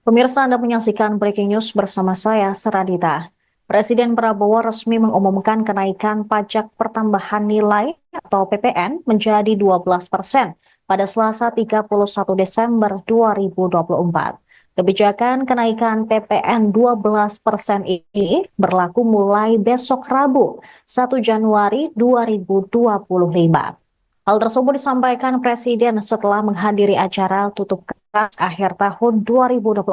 Pemirsa, Anda menyaksikan Breaking News bersama saya, Seradita. Presiden Prabowo resmi mengumumkan kenaikan pajak pertambahan nilai atau PPN menjadi 12% pada Selasa 31 Desember 2024. Kebijakan kenaikan PPN 12% ini berlaku mulai besok Rabu, 1 Januari 2025. Hal tersebut disampaikan Presiden setelah menghadiri acara tutup kelas akhir tahun 2024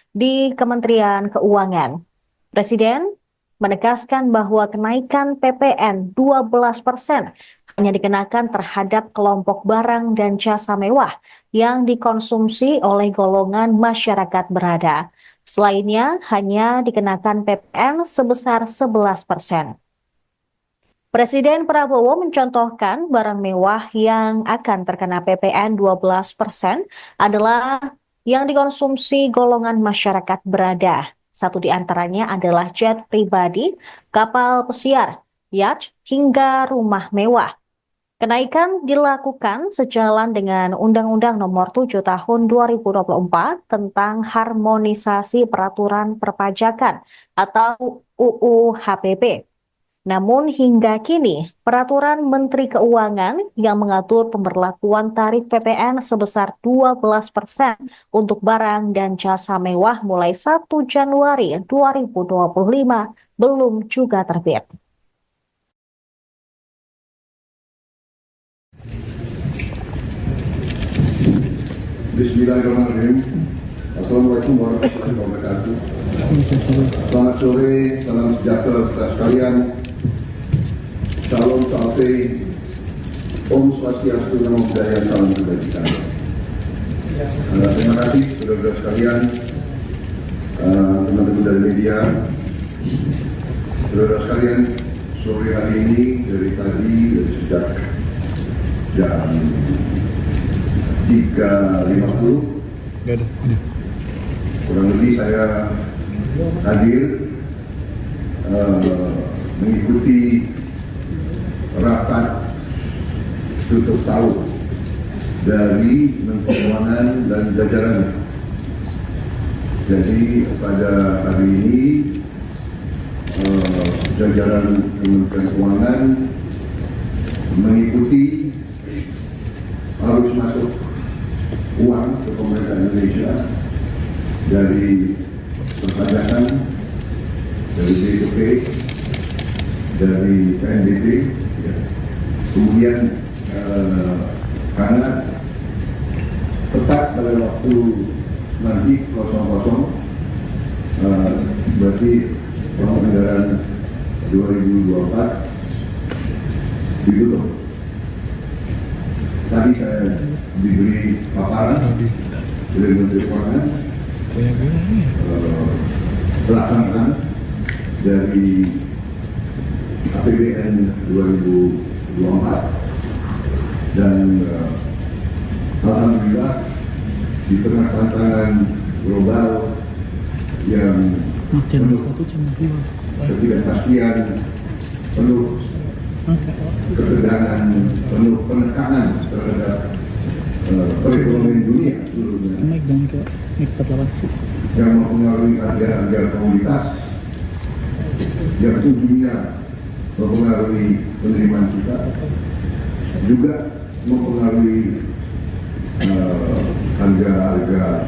di Kementerian Keuangan. Presiden menegaskan bahwa kenaikan PPN 12% hanya dikenakan terhadap kelompok barang dan jasa mewah yang dikonsumsi oleh golongan masyarakat berada. Selainnya hanya dikenakan PPN sebesar 11%. Presiden Prabowo mencontohkan barang mewah yang akan terkena PPN 12% adalah yang dikonsumsi golongan masyarakat berada. Satu di antaranya adalah jet pribadi, kapal pesiar, yacht, hingga rumah mewah. Kenaikan dilakukan sejalan dengan Undang-Undang Nomor 7 Tahun 2024 tentang harmonisasi peraturan perpajakan atau UU HPP. Namun hingga kini, peraturan Menteri Keuangan yang mengatur pemberlakuan tarif PPN sebesar 12% untuk barang dan jasa mewah mulai 1 Januari 2025 belum juga terbit. Bismillahirrahmanirrahim. Assalamualaikum warahmatullahi wabarakatuh. Selamat sore, salam sejahtera kita sekalian. Salam sampai Om Swastiastu, Namo Buddhaya, salam kebajikan. Terima kasih saudara-saudara sekalian, teman-teman dari media, saudara sekalian. Sore hari ini dari sejak jam 3.50 kurang lebih saya hadir mengikuti rapat tutup tahun dari Menteri Keuangan dan jajarannya. Jadi pada hari ini jajaran Kementerian Keuangan mengikuti arus masuk uang ke pemerintah Indonesia dari perpajakan, dari BPP, dari PNBP, ya. Kemudian karena tepat pada waktu nanti 00 berarti tahun anggaran 2024 ditutup. Tadi saya diberi paparan oleh Menteri Keuangan pelaksanaan dari APBN 2024 dan alhamdulillah di tengah tantangan global yang penuh ketidakpastian, penuh ketegangan, penuh penekanan terhadap perekonomian dunia seluruhnya yang mempengaruhi harga-harga komoditas, yang ujungnya mempengaruhi penerimaan kita, juga mempengaruhi harga-harga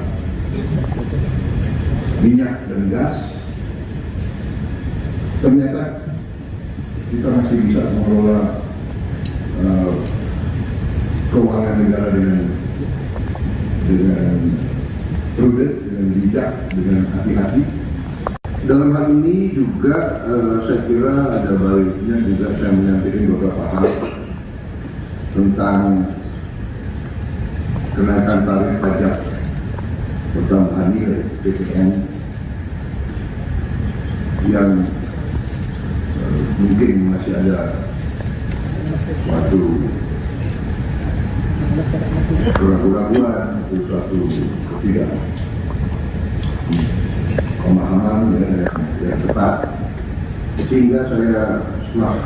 minyak dan gas. Ternyata kita masih bisa mengelola keuangan negara dengan prudent, dengan bijak, dengan hati-hati. Dalam hal ini juga saya kira ada baiknya juga saya menyampaikan beberapa hal tentang kenaikan tarif pajak pertambahan nilai PPN yang mungkin masih ada suatu keraguan atau suatu pemahaman yang tepat, sehingga saya setelah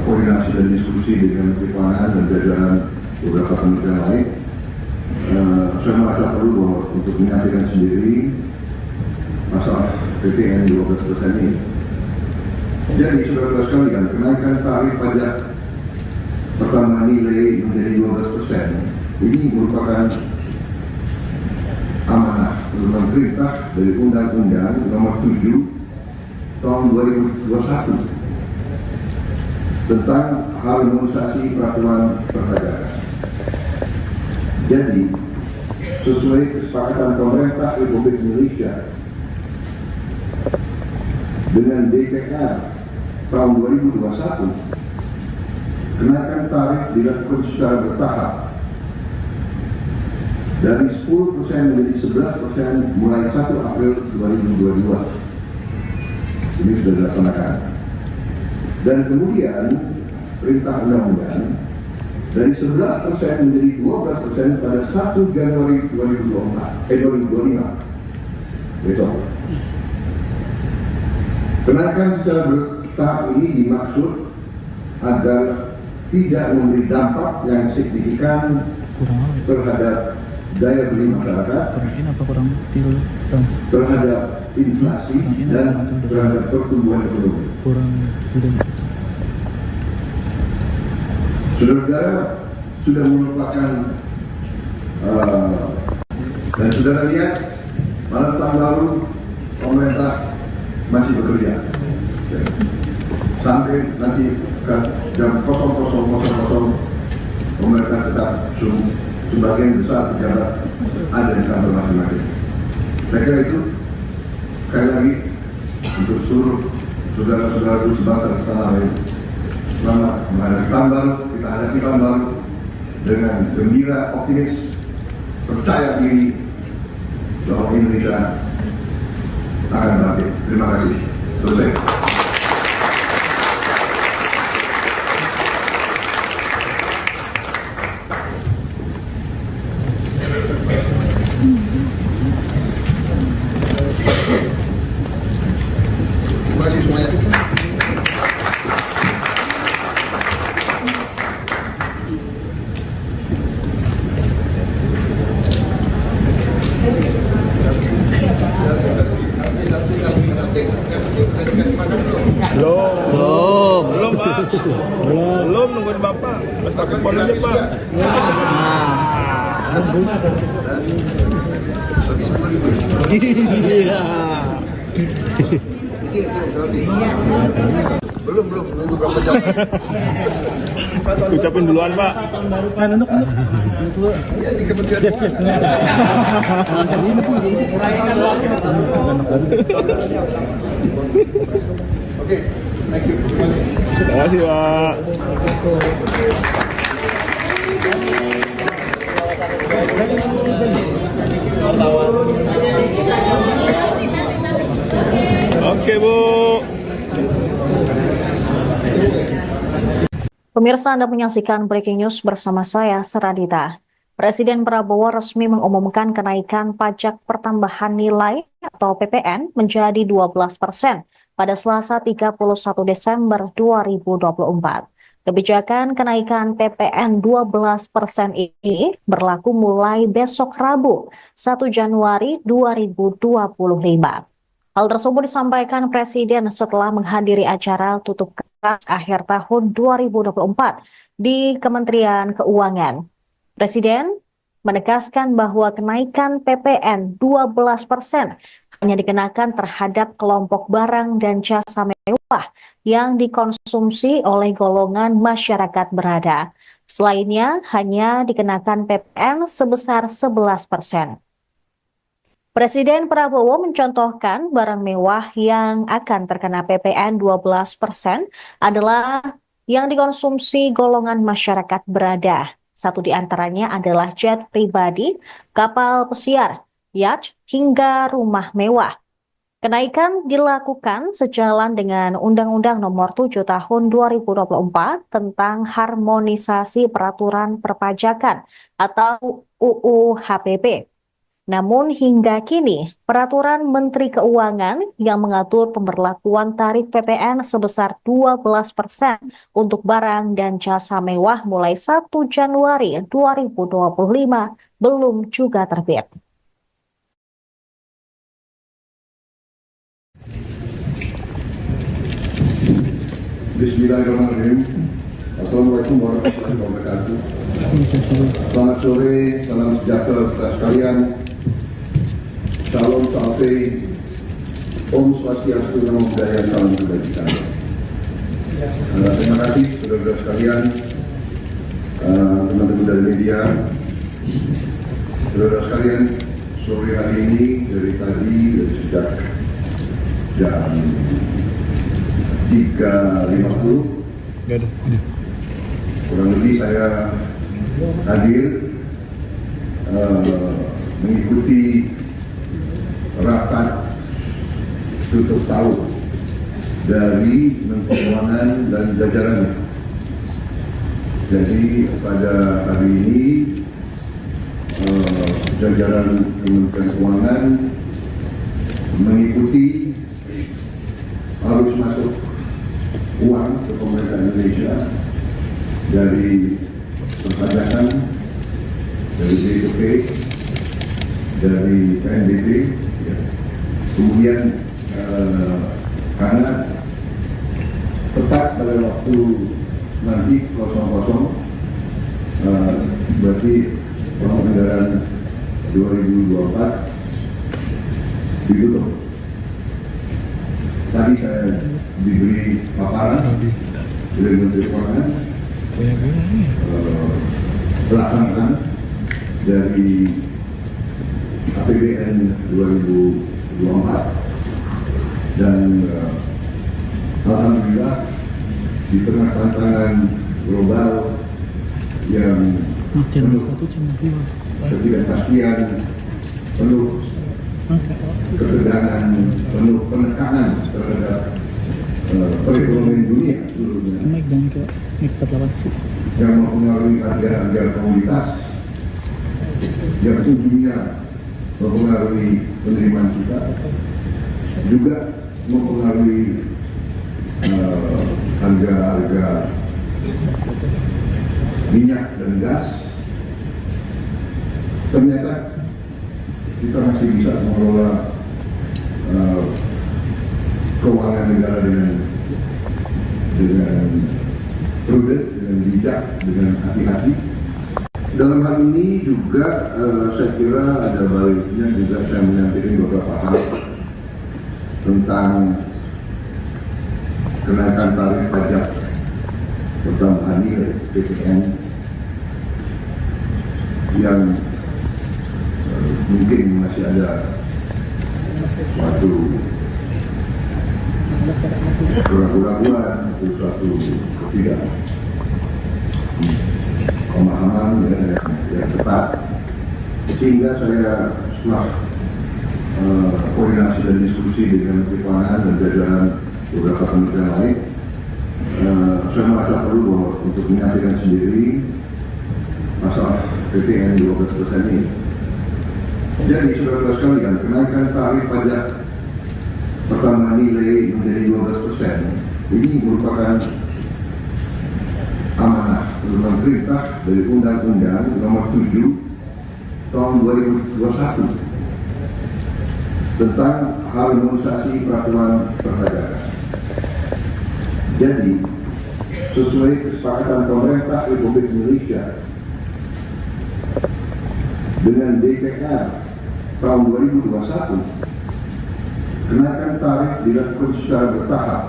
koordinasi dan diskusi dengan Menteri Keuangan dan jajaran beberapa kementerian lain, saya merasa perlu bahwa untuk menyampaikan sendiri masalah PPN 12% ini. Jadi saudara-saudara sekalian, kenaikan tarif pajak pertambahan nilai menjadi 12% ini merupakan amanah perintah dari Undang-Undang Nomor 7 Tahun 2021 tentang harmonisasi peraturan perpajakan. Jadi, sesuai kesepakatan pemerintah Republik Indonesia dengan DPR tahun 2021, kenaikan tarif dilakukan secara bertahap dari 10% menjadi 11% mulai 1 April 2022. Ini sudah dilaksanakan. Dan kemudian perintah undang-undang dari 11% menjadi 12% pada 1 Januari 2025 besok. Kenaikan secara bertahap ini dimaksud agar tidak memberi dampak yang signifikan terhadap daya beli masyarakat, terhadap inflasi, dan terhadap pertumbuhan ekonomi. Saudara-saudara sudah merupakan dan saudara lihat malam tahun lalu pemerintah masih bekerja sampai nanti ke jam 00.00 pemerintah tetap sebagian besar pejabat ada di kantor masing-masing. Saya kira itu sekali lagi untuk seluruh saudara-saudara sebangsa dan setanah air, selamat menghadapi tahun baru. Kita hadapi tahun baru dengan gembira, optimis, percaya diri bahwa Indonesia akan bangkit. Terima kasih. Selesai. Terima kasih semuanya. Belum Pak. Belum nungguin Bapak. Mas takut polanya Pak. Belum nunggu berapa jam. Ucapin duluan Pak. Ya di Kementerian Oke, thank you. Terima kasih Pak. Oke Bu. Pemirsa, Anda menyaksikan Breaking News bersama saya, Seradita. Presiden Prabowo resmi mengumumkan kenaikan pajak pertambahan nilai atau PPN menjadi 12% pada Selasa 31 Desember 2024. Kebijakan kenaikan PPN 12% ini berlaku mulai besok Rabu, 1 Januari 2025. Hal tersebut disampaikan Presiden setelah menghadiri acara tutup kelas akhir tahun 2024 di Kementerian Keuangan. Presiden menegaskan bahwa kenaikan PPN 12% hanya dikenakan terhadap kelompok barang dan jasa mewah yang dikonsumsi oleh golongan masyarakat berada. Selainnya hanya dikenakan PPN sebesar 11%. Presiden Prabowo mencontohkan barang mewah yang akan terkena PPN 12% adalah yang dikonsumsi golongan masyarakat berada. Satu di antaranya adalah jet pribadi, kapal pesiar, yacht, hingga rumah mewah. Kenaikan dilakukan sejalan dengan Undang-Undang Nomor 7 Tahun 2024 tentang harmonisasi peraturan perpajakan atau UU HPP. Namun hingga kini, peraturan Menteri Keuangan yang mengatur pemberlakuan tarif PPN sebesar 12% untuk barang dan jasa mewah mulai 1 Januari 2025 belum juga terbit. Bismillahirrahmanirrahim. Assalamualaikum warahmatullahi wabarakatuh. Selamat sore, salam sejahtera kita sekalian. Salam sampai Om Swastiastu, Namo Buddhaya, salam kebajikan. Terima kasih saudara-saudara sekalian, teman-teman dari media, saudara sekalian. Sore hari ini dari sejak jam 3.50 kurang lebih saya hadir mengikuti rapat tutup tahun dari Menteri Keuangan dan jajarannya. Jadi pada hari ini jajaran Kementerian Keuangan mengikuti arus masuk uang ke pemerintah Indonesia dari perpajakan, dari BPP, dari PNBP, ya. Kemudian karena tepat pada waktu nanti 00 berarti tahun anggaran 2024 ditutup. Tadi saya diberi paparan oleh Menteri Keuangan pelaksanaan dari APBN 2024 dan alhamdulillah di tengah tantangan global yang penuh ketidakpastian, penuh ketegangan, penuh penekanan terhadap perekonomian dunia seluruhnya yang mempengaruhi harga-harga komoditas, yang ujungnya mempengaruhi penerimaan kita, juga mempengaruhi harga-harga minyak dan gas. Ternyata kita masih bisa mengelola keuangan negara dengan prudent, dengan bijak, dengan hati-hati. Dalam hal ini juga saya kira ada baiknya juga saya menyampaikan beberapa hal tentang kenaikan tarif pajak pertambahan nilai PPN yang mungkin masih ada suatu keraguan-keraguan atau suatu ketidakpemahaman yang tepat, sehingga saya setelah koordinasi dan diskusi dengan Menteri Keuangan dan jajaran beberapa kementerian lain, saya merasa perlu bahwa untuk menyampaikan sendiri masalah PPN 12% ini. Jadi saudara-saudara sekalian, kenaikan tarif pajak pertambahan nilai menjadi 12% ini merupakan amanah program perintah dari Undang-Undang Nomor 7 Tahun 2021 tentang harmonisasi peraturan perpajakan. Jadi sesuai kesepakatan pemerintah Republik Indonesia dengan DPR tahun 2021, kenaikan tarif dilakukan secara bertahap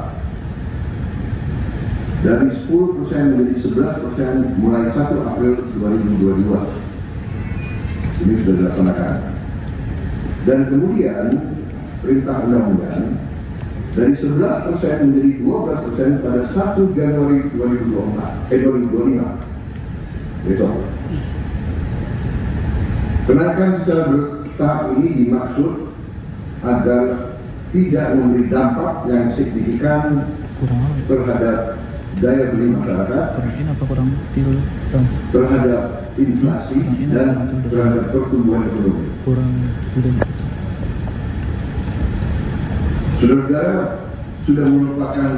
dari 10% menjadi 11% mulai 1 April 2022. Ini sudah dilaksanakan. Dan kemudian perintah undang-undang dari 11% menjadi 12% pada 1 Januari 2025. Besok. Kenaikan secara bertahap ini dimaksud agar tidak memberi dampak yang signifikan terhadap daya beli masyarakat, terhadap inflasi dan terhadap pertumbuhan ekonomi. Saudara-saudara sudah merupakan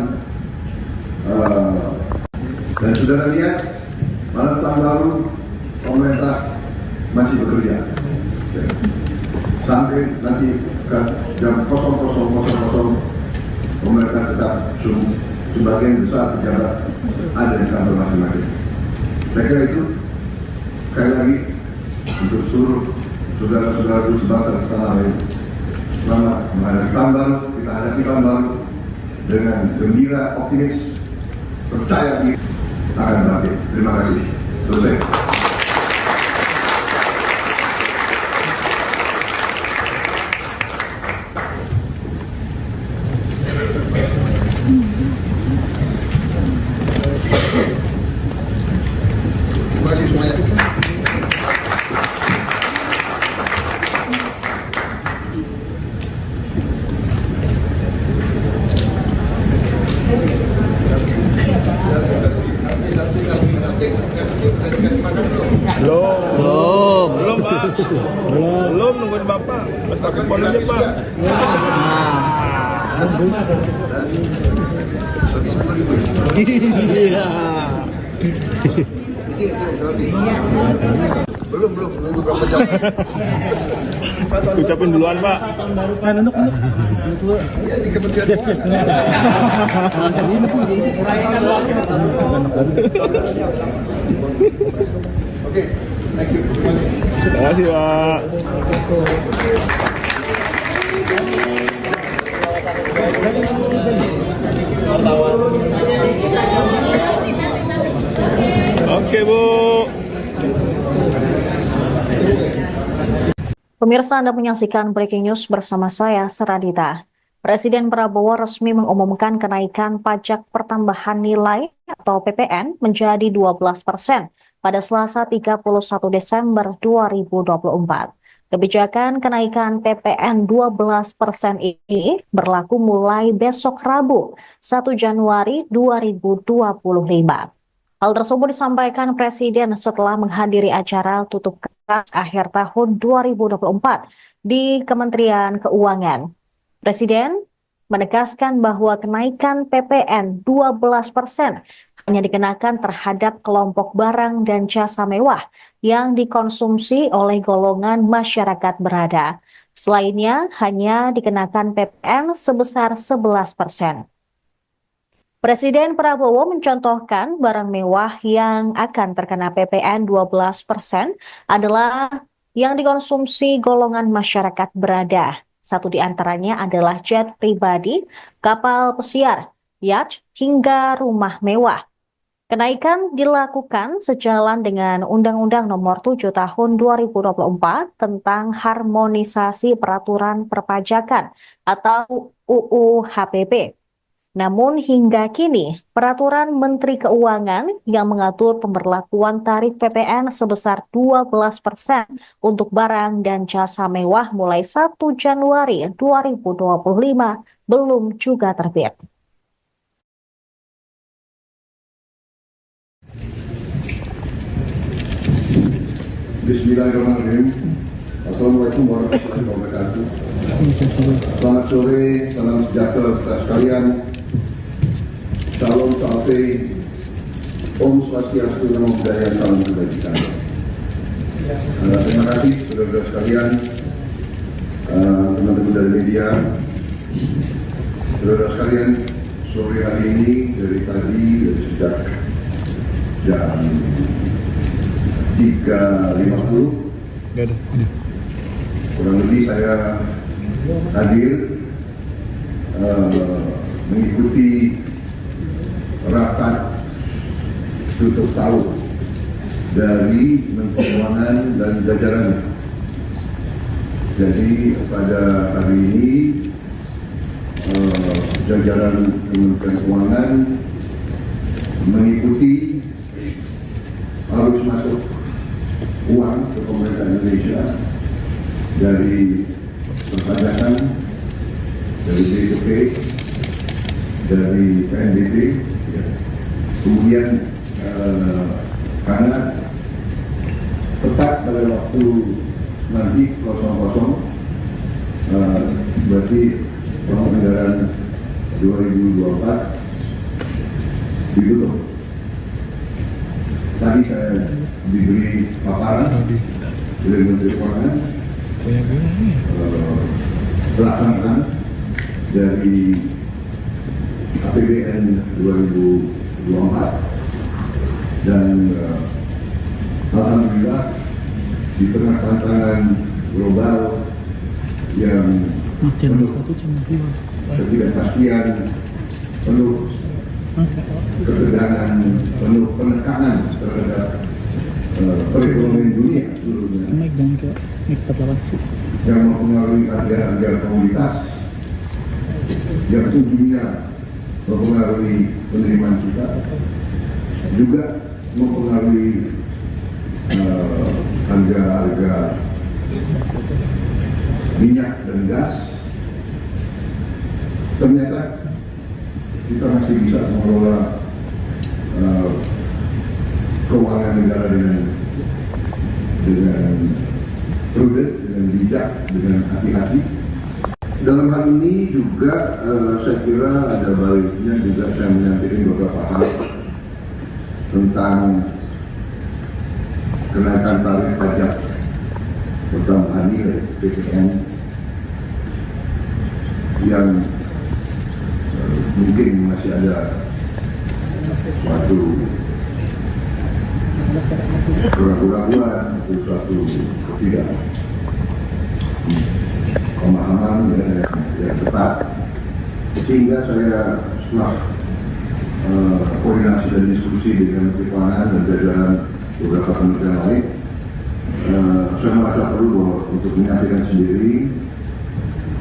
dan saudara lihat malam tahun lalu pemerintah masih bekerja. Ya. Sampai nanti ke jam 00.00 pemerintah tetap sebagian besar pejabat ada di kantor masing-masing. Saya kira itu sekali lagi untuk seluruh saudara-saudara sebangsa dan setanah air. Selamat menghadapi tahun baru, kita hadapi tahun baru dengan gembira, optimis, percaya diri akan bangkit. Terima kasih. Selesai. Terima kasih semuanya. Belum Pak. Belum nungguin Bapak. Pesta kebon aja Pak. Belum nunggu berapa jam. Ucapin duluan Pak. Iya di Kementerian Oke, thank you. Terima kasih Pak. Oke Bu. Pemirsa, Anda menyaksikan Breaking News bersama saya, Seradita. Presiden Prabowo resmi mengumumkan kenaikan pajak pertambahan nilai atau PPN menjadi 12% pada Selasa 31 Desember 2024. Kebijakan kenaikan PPN 12% ini berlaku mulai besok Rabu, 1 Januari 2025. Hal tersebut disampaikan Presiden setelah menghadiri acara tutup kelas akhir tahun 2024 di Kementerian Keuangan. Presiden menegaskan bahwa kenaikan PPN 12% hanya dikenakan terhadap kelompok barang dan jasa mewah yang dikonsumsi oleh golongan masyarakat berada. Selainnya hanya dikenakan PPN sebesar 11%. Presiden Prabowo mencontohkan barang mewah yang akan terkena PPN 12% adalah yang dikonsumsi golongan masyarakat berada. Satu di antaranya adalah jet pribadi, kapal pesiar, yacht, hingga rumah mewah. Kenaikan dilakukan sejalan dengan Undang-Undang Nomor 7 Tahun 2024 tentang Harmonisasi Peraturan Perpajakan atau UU HPP. Namun hingga kini, Peraturan Menteri Keuangan yang mengatur pemberlakuan tarif PPN sebesar 12% untuk barang dan jasa mewah mulai 1 Januari 2025 belum juga terbit. Bismillahirrahmanirrahim. Assalamualaikum warahmatullahi wabarakatuh. Selamat sore, salam sejahtera kita sekalian. Salam sampai Om Swastiastu, Namo Buddhaya, salam kebajikan. Terima kasih saudara-saudara sekalian, teman-teman dari media, saudara sekalian. Sore hari ini dari sejak jam 3.50 kurang lebih saya hadir mengikuti rapat tutup tahun dari Menteri Keuangan dan jajarannya. Jadi pada hari ini jajaran Kementerian Keuangan mengikuti arus masuk uang ke pemerintah Indonesia dari perpajakan, dari BPP, dari PNBP, ya. Kemudian karena tepat pada waktu nanti 00 berarti tahun anggaran 2024 ditutup. Tadi saya diberi paparan dari Menteri Keuangan pelaksanaan dari APBN 2024 dan alhamdulillah di tengah tantangan global yang penuh ketidakpastian, penuh ketegangan, penuh penekanan terhadap perekonomian dunia seluruhnya yang mempengaruhi harga-harga komoditas, yang ujungnya mempengaruhi penerimaan kita, juga mempengaruhi harga-harga minyak dan gas. Ternyata kita masih bisa mengelola keuangan negara dengan prudent, dengan bijak, dengan hati-hati. Dalam hal ini juga saya kira ada baiknya juga saya menyampaikan beberapa hal tentang kenaikan tarif pajak pertambahan nilai PPN yang mungkin masih ada suatu keraguan atau suatu ketidakpemahaman yang tepat, sehingga saya setelah koordinasi dan diskusi dengan Menteri Keuangan dan jajaran beberapa kementerian lain, saya merasa perlu bahwa untuk menyampaikan sendiri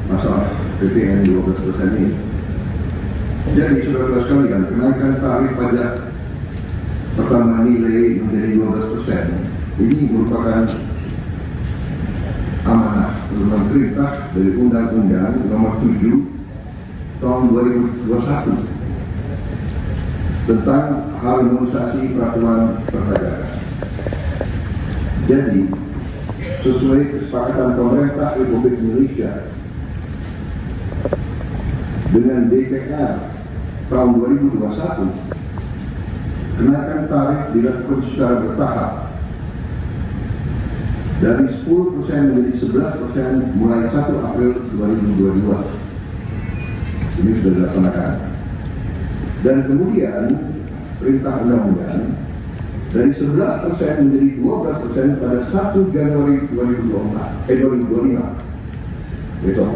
masalah PPN 12% ini. Jadi saudara-saudara sekalian, kenaikan tarif pajak pertambahan nilai menjadi 12% ini merupakan amanah perintah dari Undang-Undang Nomor 7 Tahun 2021 tentang harmonisasi peraturan perpajakan. Jadi, sesuai kesepakatan pemerintah Republik Indonesia dengan DPR tahun 2021, kenaikan tarif dilakukan secara bertahap dari 10% menjadi 11% mulai 1 April 2022. Ini sudah dilaksanakan. Dan kemudian perintah undang-undang dari 11% menjadi 12% pada 1 Januari 2025 besok.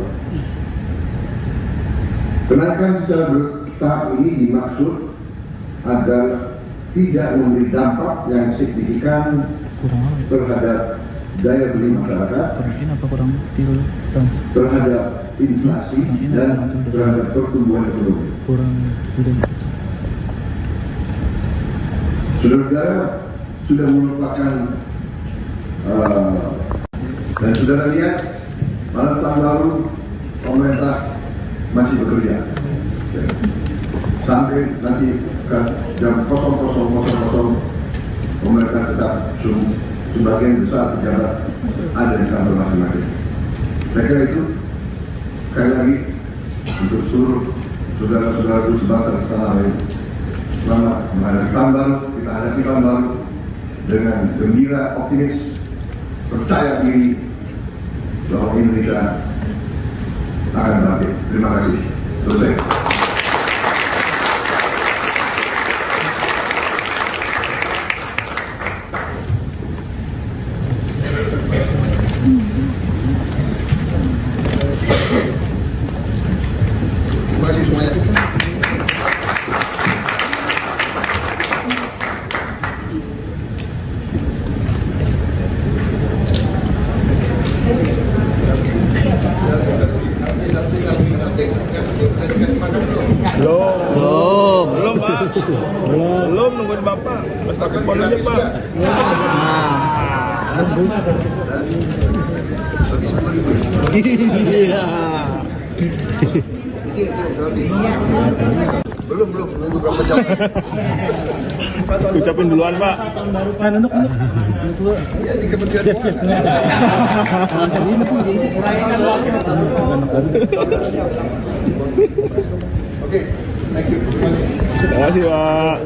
Kenaikan secara bertahap ini dimaksud agar tidak memberi dampak yang signifikan terhadap daya beli masyarakat, terhadap inflasi, dan terhadap pertumbuhan ekonomi. Saudara-saudara sudah merupakan dan saudara lihat malam tahun lalu pemerintah masih bekerja sampai nanti jam 00.00 pemerintah tetap sebagian besar pejabat ada di kantor masing-masing. Saya kira itu sekali lagi untuk seluruh saudara-saudaraku sebangsa dan setanah air, selamat menghadapi tahun baru. Kita hadapi tahun baru dengan gembira, optimis, percaya diri bahwa Indonesia akan bangkit. Terima kasih. Selesai. Terima kasih semuanya. Belum Pak. Belum nungguin Bapak. Estafet bolanya Pak. Belum nunggu berapa jam. Ucapin duluan Pak. Ya di Kementerian Oke, thank you. Terima kasih Pak.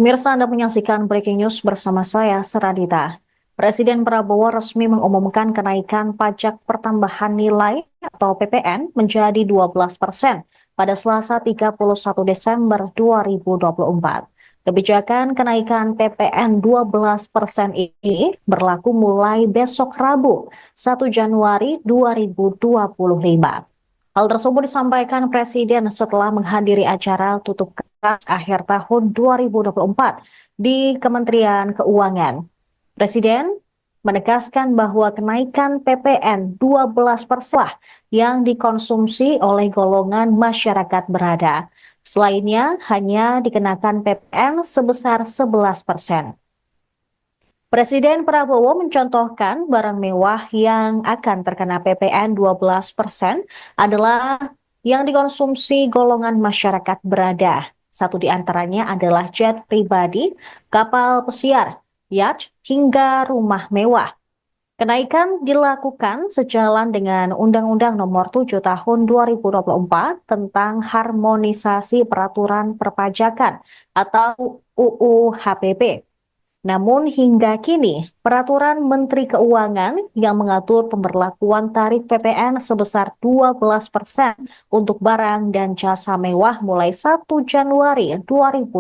Pemirsa, Anda menyaksikan Breaking News bersama saya, Seradita. Presiden Prabowo resmi mengumumkan kenaikan pajak pertambahan nilai atau PPN menjadi 12% pada Selasa 31 Desember 2024. Kebijakan kenaikan PPN 12% ini berlaku mulai besok Rabu, 1 Januari 2025. Hal tersebut disampaikan Presiden setelah menghadiri acara tutup kelas akhir tahun 2024 di Kementerian Keuangan. Presiden menegaskan bahwa kenaikan PPN 12% yang dikonsumsi oleh golongan masyarakat berada. Selainnya hanya dikenakan PPN sebesar 11%. Presiden Prabowo mencontohkan barang mewah yang akan terkena PPN 12% adalah yang dikonsumsi golongan masyarakat berada. Satu di antaranya adalah jet pribadi, kapal pesiar, yacht, hingga rumah mewah. Kenaikan dilakukan sejalan dengan Undang-Undang Nomor 7 Tahun 2024 tentang Harmonisasi Peraturan Perpajakan atau UU HPP. Namun hingga kini, peraturan Menteri Keuangan yang mengatur pemberlakuan tarif PPN sebesar 12% untuk barang dan jasa mewah mulai 1 Januari 2025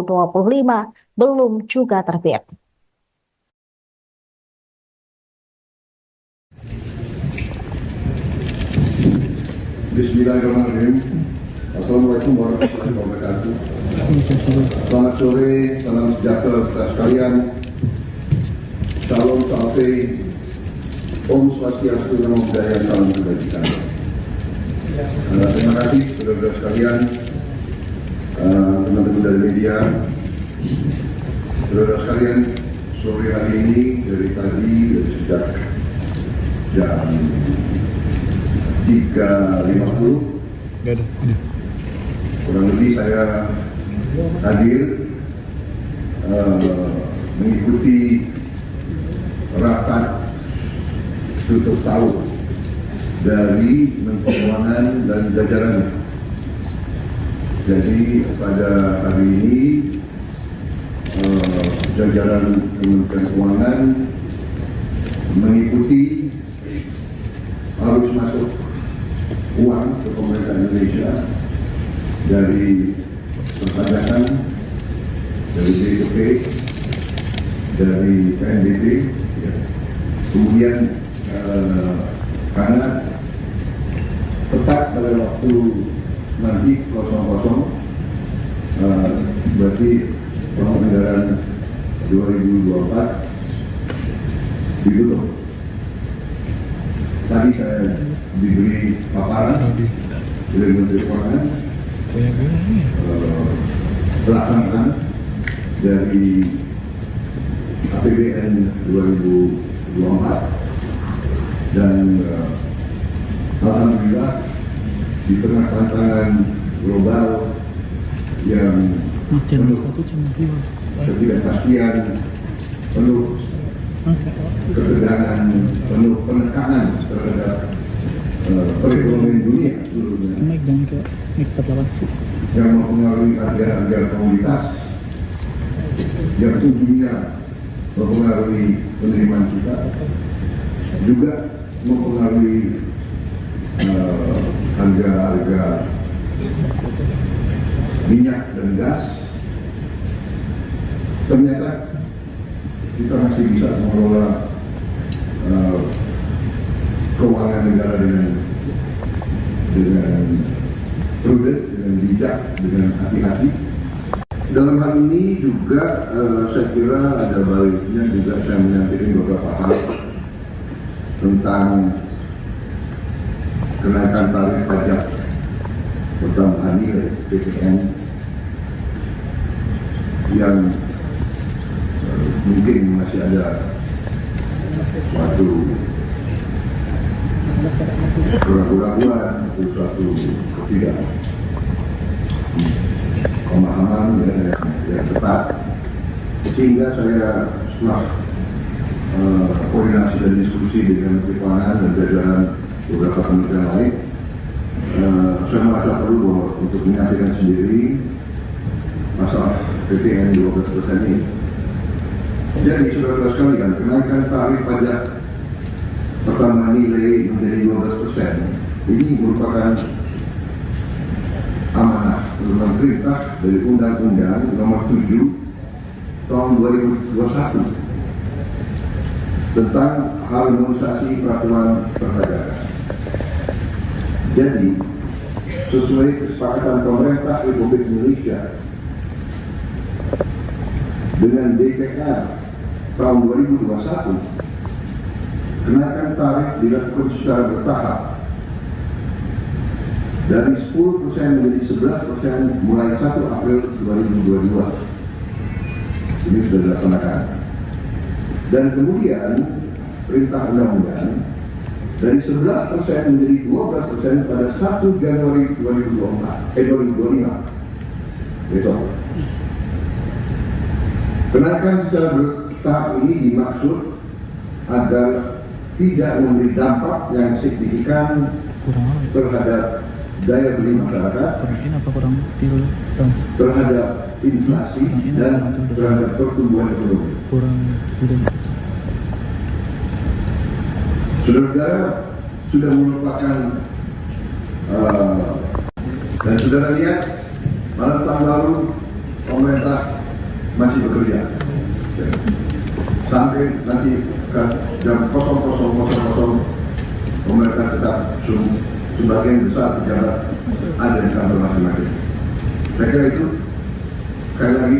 belum juga terbit. Bismillahirrahmanirrahim. Assalamualaikum warahmatullahi wabarakatuh. Selamat sore, salam sejahtera kita sekalian. Salam sampai Om Swastiastu, Namo Buddhaya, salam kebajikan. Terima kasih saudara-saudara sekalian, teman-teman dari media, saudara sekalian. Sore hari ini dari sejak jam 3.50 kurang lebih saya hadir mengikuti rapat tutup tahun dari Menteri Keuangan dan jajarannya. Jadi pada hari ini jajaran Kementerian Keuangan mengikuti arus masuk uang ke pemerintah Indonesia dari perpajakan, dari BPP, dari PNBP, ya. Kemudian karena tepat pada waktu nanti 00 berarti tahun anggaran 2024 ditutup. Tadi saya diberi paparan oleh Menteri Keuangan pelaksanaan dari APBN 2024 dan alhamdulillah di tengah tantangan global yang penuh ketidakpastian, penuh ketegangan, penuh penekanan terhadap perekonomian dunia seluruhnya yang mempengaruhi harga komoditas, yang ujungnya mempengaruhi penerimaan kita, juga mempengaruhi harga minyak dan gas. Ternyata kita masih bisa mengelola keuangan negara dengan prudent, dengan bijak, dengan hati-hati. Dalam hal ini juga saya kira ada baiknya juga saya menyampaikan beberapa hal tentang kenaikan tarif pajak pertambahan nilai PPN yang mungkin masih ada suatu keraguan atau suatu pemahaman yang tepat, sehingga saya setelah koordinasi dan diskusi dengan Menteri Keuangan dan jajaran beberapa kementerian lain, saya merasa perlu untuk menyampaikan sendiri masalah PPN 12% ini. Jadi saudara sekalian, kenaikan tarif pajak pertambahan nilai menjadi 12% ini merupakan amanah program perintah dari Undang-Undang Nomor 7 Tahun 2021 tentang harmonisasi peraturan perdagangan. Jadi, sesuai kesepakatan pemerintah Republik Indonesia dengan DPR tahun 2021, kenaikan tarif dilakukan secara bertahap dari 10% menjadi 11% mulai 1 April 2022. Ini sudah dilaksanakan. Dan kemudian perintah undang-undang dari 11% menjadi 12% pada 1 Januari 2025 besok. Kenaikan secara bertahap ini dimaksud agar tidak memberi dampak yang signifikan terhadap daya beli masyarakat, terhadap inflasi, dan terhadap pertumbuhan ekonomi. Saudara sudah merupakan dan saudara lihat malam tahun lalu pemerintah masih bekerja sampai nanti ke jam 00.00 pemerintah tetap sebagian besar pejabat ada di kantor masing-masing. Saya kira itu sekali lagi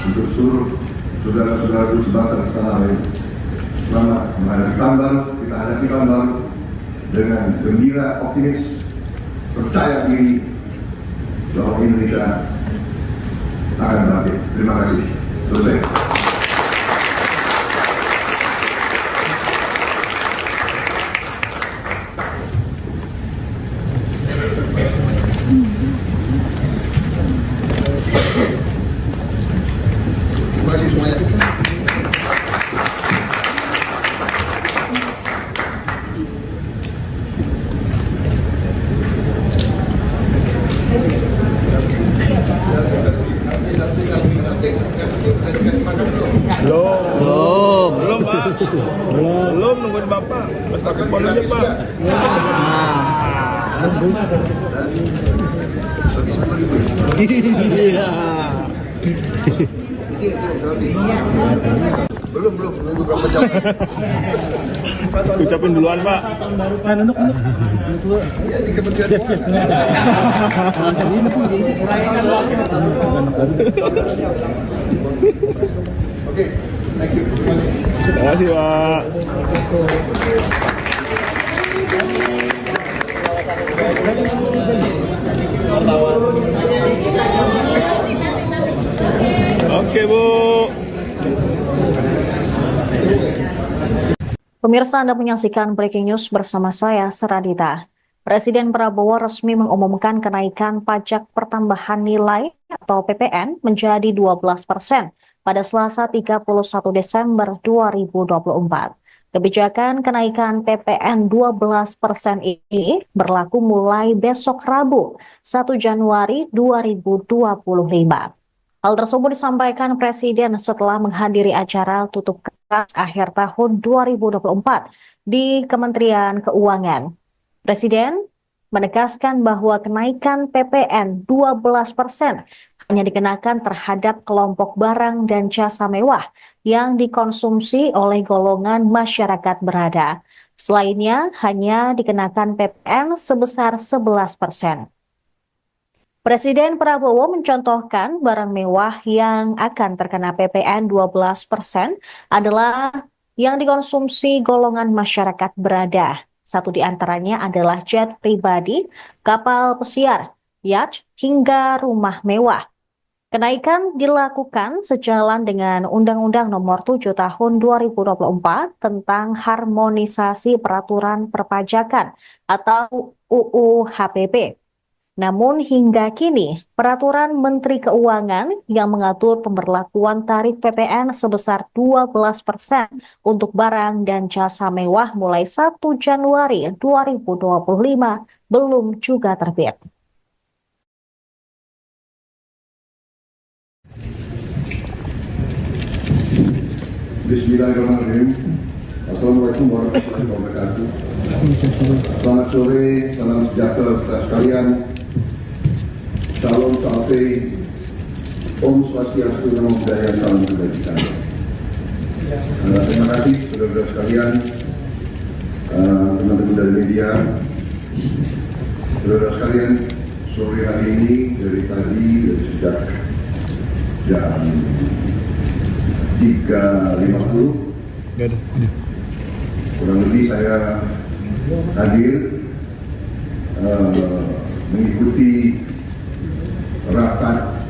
untuk seluruh saudara-saudaraku sebangsa dan setanah air, selamat menghadapi tahun baru. Kita hadapi tahun baru dengan gembira, optimis, percaya diri bahwa Indonesia akan bangkit. Terima kasih. Selesai. Terima kasih semuanya. Belum Pak. Belum nungguin Bapak. Pesta kebon aja Pak. Belum nunggu berapa jam. Ucapin duluan Pak. Iya, di Kementerian Oke, thank you. Terima kasih Pak. Oke Bu. Pemirsa, Anda menyaksikan Breaking News bersama saya, Seradita. Presiden Prabowo resmi mengumumkan kenaikan pajak pertambahan nilai atau PPN menjadi 12% pada Selasa 31 Desember 2024. Kebijakan kenaikan PPN 12% ini berlaku mulai besok Rabu, 1 Januari 2025. Hal tersebut disampaikan Presiden setelah menghadiri acara tutup kelas akhir tahun 2024 di Kementerian Keuangan. Presiden menegaskan bahwa kenaikan PPN 12% hanya dikenakan terhadap kelompok barang dan jasa mewah yang dikonsumsi oleh golongan masyarakat berada. Selainnya hanya dikenakan PPN sebesar 11%. Presiden Prabowo mencontohkan barang mewah yang akan terkena PPN 12% adalah yang dikonsumsi golongan masyarakat berada. Satu di antaranya adalah jet pribadi, kapal pesiar, yacht, hingga rumah mewah. Kenaikan dilakukan sejalan dengan Undang-Undang Nomor 7 Tahun 2024 tentang harmonisasi peraturan perpajakan atau UU HPP. Namun hingga kini, peraturan Menteri Keuangan yang mengatur pemberlakuan tarif PPN sebesar 12% untuk barang dan jasa mewah mulai 1 Januari 2025 belum juga terbit. Bismillahirrahmanirrahim. Assalamualaikum warahmatullahi wabarakatuh. Selamat sore, salam sejahtera kita sekalian. Salam sampai Om Swastiastu, Namo Buddhaya, salam kebajikan. Terima kasih saudara sekalian, teman-teman dari media, saudara sekalian. Sore hari ini dari sejak jam 3.50 kurang lebih saya hadir mengikuti rapat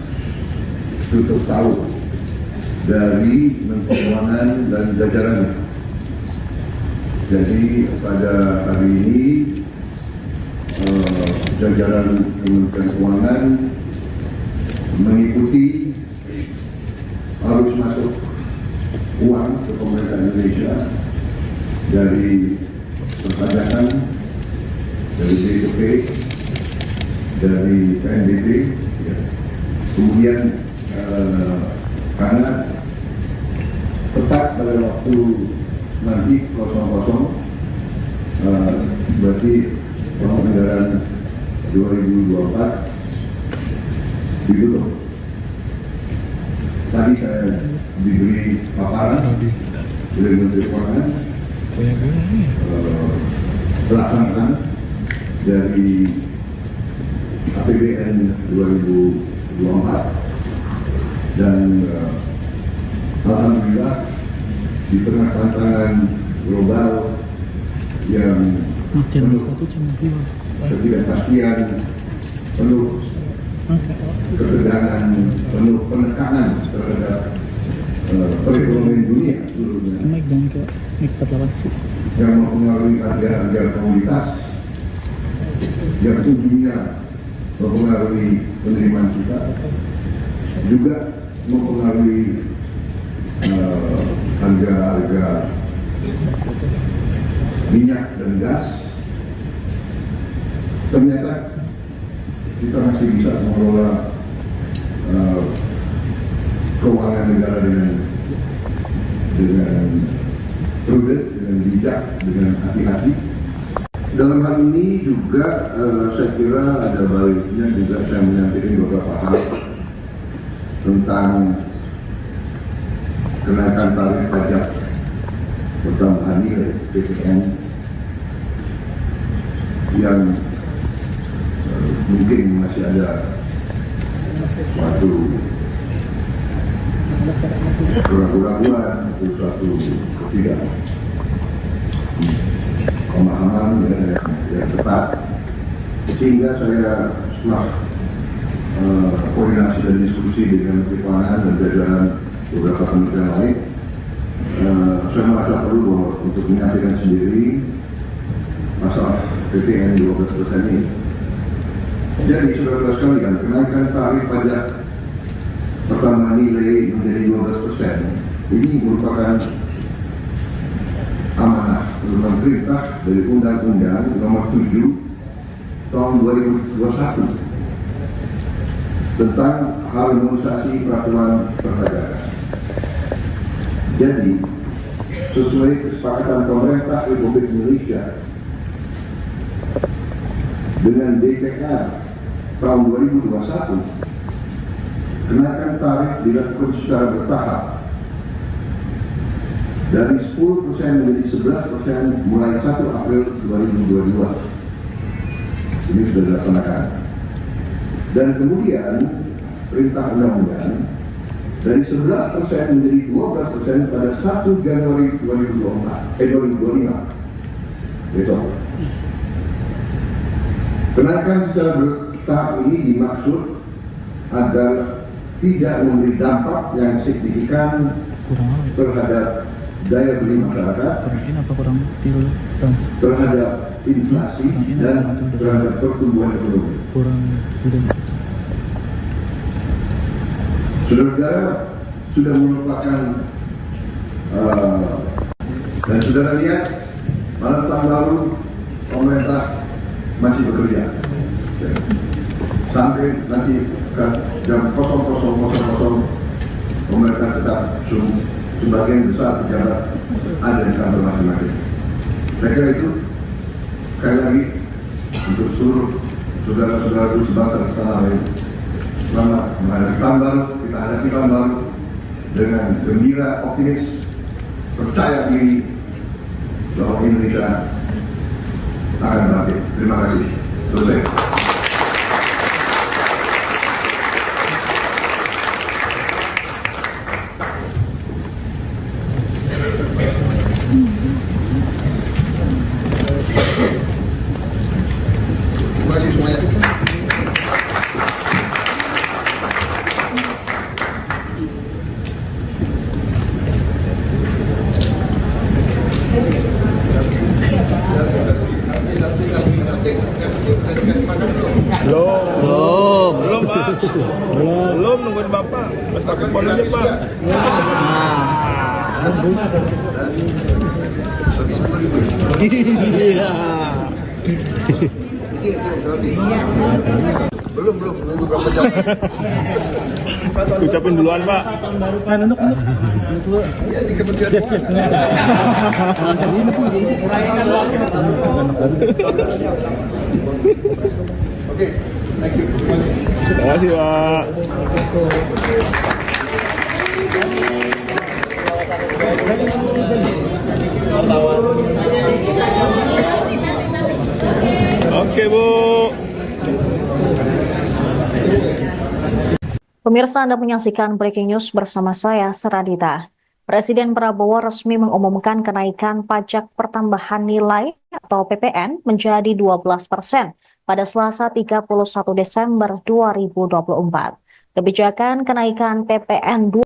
tutup tahun dari Menteri Keuangan dan jajarannya. Jadi pada hari ini jajaran Kementerian Keuangan mengikuti arus masuk uang ke pemerintah Indonesia dari perpajakan, dari BPP, dari PNBP, ya. Kemudian karena tepat pada waktu nanti 00 berarti tahun anggaran 2024 ditutup. Tadi saya diberi paparan oleh Menteri Keuangan pelaksanaan dari APBN 2024 dan alhamdulillah di tengah tantangan global yang penuh ketidakpastian, penuh ketegangan, penuh penekanan terhadap perekonomian dunia seluruhnya yang mempengaruhi harga-harga komoditas, yang ujungnya mempengaruhi penerimaan kita, juga mempengaruhi harga-harga minyak dan gas. Ternyata kita masih bisa mengelola keuangan negara dengan prudent, dengan bijak, dengan hati-hati. Dalam hal ini juga saya kira ada baiknya juga saya menyampaikan beberapa hal tentang kenaikan tarif pajak pertambahan nilai PPN yang mungkin masih ada suatu keraguan atau suatu ketidakpemahaman yang tepat, sehingga saya setelah koordinasi dan diskusi dengan Menteri Keuangan dan jajaran beberapa kementerian lain, saya merasa perlu untuk menyampaikan sendiri masalah PPN 12% ini. Jadi saudara sekalian, kenaikan tarif pajak pertambahan nilai menjadi 12% ini merupakan amanah berupa perintah dari Undang-Undang Nomor 7 Tahun 2021 tentang harmonisasi peraturan perpajakan. Jadi sesuai kesepakatan pemerintah Republik Indonesia dengan DPR tahun 2021, kenaikan tarif dilakukan secara bertahap dari 10% menjadi 11% mulai 1 April 2022. Ini sudah dilaksanakan. Dan kemudian perintah undang-undang dari 11% menjadi 12% pada 1 Januari 2025 besok. Kenaikan secara bertahap ini dimaksud agar tidak memberi dampak yang signifikan terhadap daya beli masyarakat, terhadap inflasi, dan terhadap pertumbuhan ekonomi. Saudara sudah merupakan dan saudara lihat malam tahun lalu pemerintah masih bekerja sampai nanti jam 00.00 pemerintah tetap sebagian besar pejabat ada di kantor masing-masing. Saya kira itu sekali lagi untuk seluruh saudara-saudaraku sebangsa dan setanah air. Selamat menghadapi tahun baru, kita hadapi tahun baru dengan gembira, optimis, percaya diri bahwa Indonesia akan berakhir. Terima kasih. Selesai. Terima kasih semuanya. Belum Pak. Belum nungguin Bapak. Estafet bolanya Pak. Belum, nunggu berapa jam? Ucapin duluan Pak. Ya, di Kementerian Oke, thank you. Terima kasih Pak. Oke Bu. Pemirsa, Anda menyaksikan Breaking News bersama saya, Seradita. Presiden Prabowo resmi mengumumkan kenaikan pajak pertambahan nilai atau PPN menjadi 12% pada Selasa 31 Desember 2024. Kebijakan kenaikan PPN